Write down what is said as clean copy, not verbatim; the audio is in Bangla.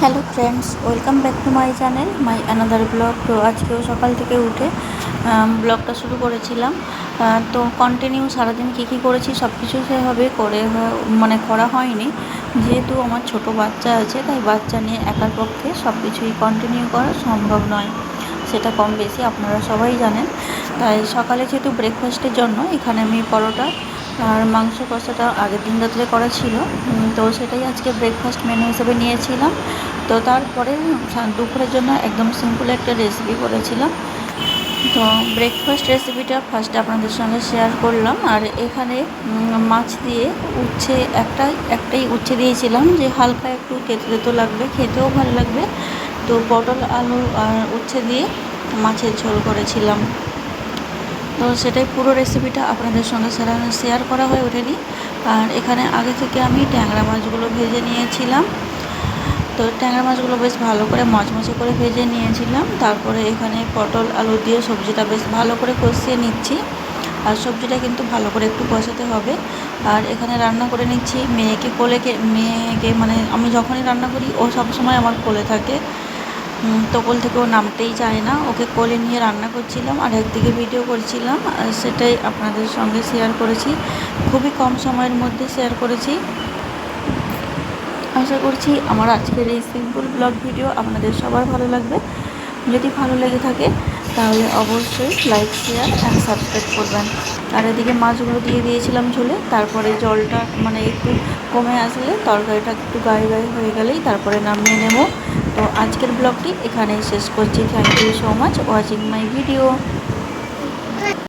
Hello friends, welcome back to my channel my another blog. তো আজকেও সকাল থেকে উঠে ব্লগটা শুরু করেছিলাম। তো কন্টিনিউ সারাদিন কী করেছি সব কিছু সেভাবে করা হয়নি, যেহেতু আমার ছোট বাচ্চা আছে, তাই বাচ্চা নিয়ে একার পক্ষে সব কিছুই কন্টিনিউ করা সম্ভব নয়। সেটা কম বেশি আপনারা সবাই জানেন। তাই সকালে যেহেতু ব্রেকফাস্টের জন্য এখানে আমি পরোটা আর মাংস কষাটা আগের দিন রাত্রে করা ছিল, তো সেটাই আজকে ব্রেকফাস্ট মেনু হিসেবে নিয়েছিলাম। তো তারপরে দুপুরের জন্য একদম সিম্পল একটা রেসিপি করেছিলাম। তো ব্রেকফাস্ট রেসিপিটা ফার্স্টে আপনাদের সঙ্গে শেয়ার করলাম। আর এখানে মাছ দিয়ে একটাই উচ্ছে দিয়েছিলাম, যে হালকা একটু তেতো তেতো লাগবে, খেতেও ভালো লাগবে। তো পটল আলু আর উচ্ছে দিয়ে মাছের ঝোল করেছিলাম। তো সেটাই পুরো রেসিপিটা আপনাদের সঙ্গে শেয়ার করা হয়ে ওঠেনি। আর এখানে আগে থেকে আমি ট্যাংরা মাছগুলো ভেজে নিয়েছিলাম। তো ট্যাংরা মাছগুলো বেশ ভালো করে মচমচে করে ভেজে নিয়েছিলাম। তারপরে এখানে পটল আলু দিয়ে সবজিটা বেশ ভালো করে কষিয়ে নিচ্ছি। আর সবজিটা কিন্তু ভালো করে একটু কষাতে হবে। আর এখানে রান্না করে নিচ্ছি মেয়েকে মানে আমি যখনই রান্না করি ও সবসময় আমার কোলে থাকে। তো কোল থেকে ও নামতেই চায় না, ওকে কোলে নিয়ে রান্না করছিলাম আর একদিকে ভিডিও করছিলাম। আর সেটাই আপনাদের সঙ্গে শেয়ার করেছি, খুবই কম সময়ের মধ্যে শেয়ার করেছি। আশা করছি আমার আজকের এই সিম্পল ব্লগ ভিডিও আপনাদের সবার ভালো লাগবে। যদি ভালো লেগে থাকে তাহলে অবশ্যই লাইক, শেয়ার অ্যান্ড সাবস্ক্রাইব করবেন। আর এদিকে মাছগুলো দিয়ে দিয়েছিলাম ঝোলে, তারপরে জলটা মানে একটু কমে আসলে, তরকারিটা একটু গায়ে গায়ে হয়ে গেলেই তারপরে নামিয়ে নেব। তো আজকের ব্লগটি এখানেই শেষ করছি। Thank you so much watching my video.